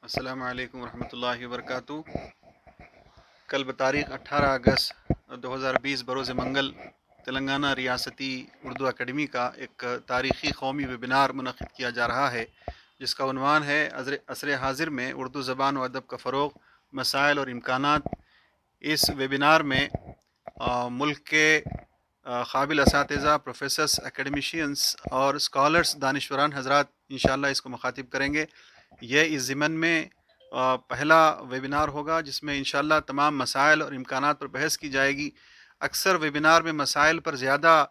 السلام علیکم ورحمۃ اللہ وبرکاتہ۔ کل بتاریخ 18 اگست 2020 بروز منگل تلنگانہ ریاستی اردو اکیڈمی کا ایک تاریخی قومی ویبینار منعقد کیا جا رہا ہے، جس کا عنوان ہے عصر حاضر میں اردو زبان و ادب کا فروغ، مسائل اور امکانات۔ اس ویبینار میں ملک کے قابل اساتذہ، پروفیسرز، اکیڈمیشینز اور اسکالرز، دانشوران حضرات انشاءاللہ اس کو مخاطب کریں گے۔ یہ اس ضمن میں پہلا ویبینار ہوگا جس میں انشاءاللہ تمام مسائل اور امکانات پر بحث کی جائے گی۔ اکثر ویبینار میں مسائل پر زیادہ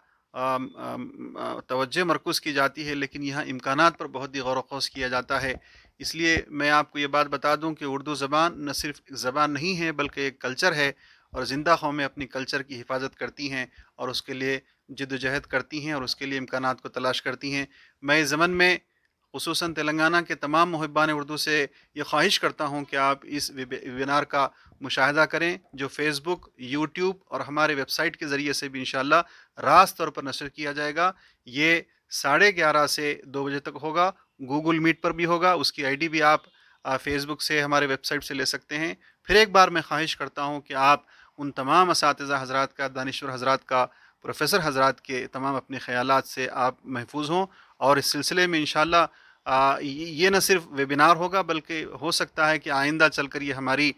توجہ مرکوز کی جاتی ہے، لیکن یہاں امکانات پر بہت ہی غور و خوض کیا جاتا ہے۔ اس لیے میں آپ کو یہ بات بتا دوں کہ اردو زبان نہ صرف ایک زبان نہیں ہے بلکہ ایک کلچر ہے، اور زندہ قومیں اپنی کلچر کی حفاظت کرتی ہیں اور اس کے لیے جد و جہد کرتی ہیں اور اس کے لیے امکانات کو تلاش کرتی ہیں۔ میں اس ضمن میں خصوصاً تلنگانہ کے تمام محبان اردو سے یہ خواہش کرتا ہوں کہ آپ اس ویبینار کا مشاہدہ کریں، جو فیس بک، یوٹیوب اور ہمارے ویب سائٹ کے ذریعے سے بھی انشاءاللہ راست طور پر نشر کیا جائے گا۔ یہ 11:30 سے 2 بجے تک ہوگا، گوگل میٹ پر بھی ہوگا، اس کی آئی ڈی بھی آپ فیس بک سے، ہمارے ویب سائٹ سے لے سکتے ہیں۔ پھر ایک بار میں خواہش کرتا ہوں کہ آپ ان تمام اساتذہ حضرات کا، دانشور حضرات کا، پروفیسر حضرات کے تمام اپنے خیالات سے آپ محفوظ ہوں، اور اس سلسلے میں انشاءاللہ یہ نہ صرف ویبینار ہوگا بلکہ ہو سکتا ہے کہ آئندہ چل کر یہ ہماری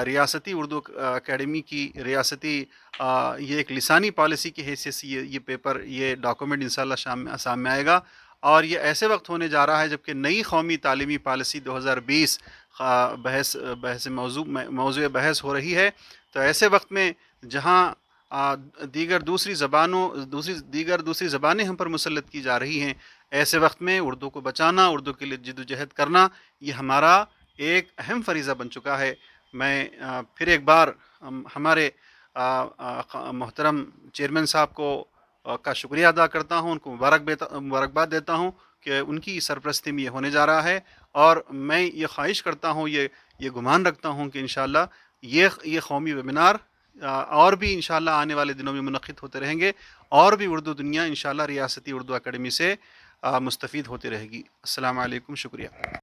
ریاستی اردو اکیڈمی کی ریاستی یہ ایک لسانی پالیسی کی حیثیت سے یہ پیپر، یہ ڈاکومنٹ انشاءاللہ سامنے آئے گا۔ اور یہ ایسے وقت ہونے جا رہا ہے جبکہ نئی قومی تعلیمی پالیسی 2020 موضوع بحث ہو رہی ہے۔ تو ایسے وقت میں جہاں دیگر دوسری زبانیں ہم پر مسلط کی جا رہی ہیں، ایسے وقت میں اردو کو بچانا، اردو کے لیے جد و جہد کرنا، یہ ہمارا ایک اہم فریضہ بن چکا ہے۔ میں پھر ایک بار ہمارے محترم چیئرمین صاحب کا شکریہ ادا کرتا ہوں، ان کو مبارکباد دیتا ہوں کہ ان کی سرپرستی میں یہ ہونے جا رہا ہے، اور میں یہ خواہش کرتا ہوں، یہ گمان رکھتا ہوں کہ انشاءاللہ یہ قومی ویبینار اور بھی انشاءاللہ آنے والے دنوں میں منعقد ہوتے رہیں گے، اور بھی اردو دنیا انشاءاللہ ریاستی اردو اکیڈمی سے مستفید ہوتی رہے گی۔ السلام علیکم، شکریہ۔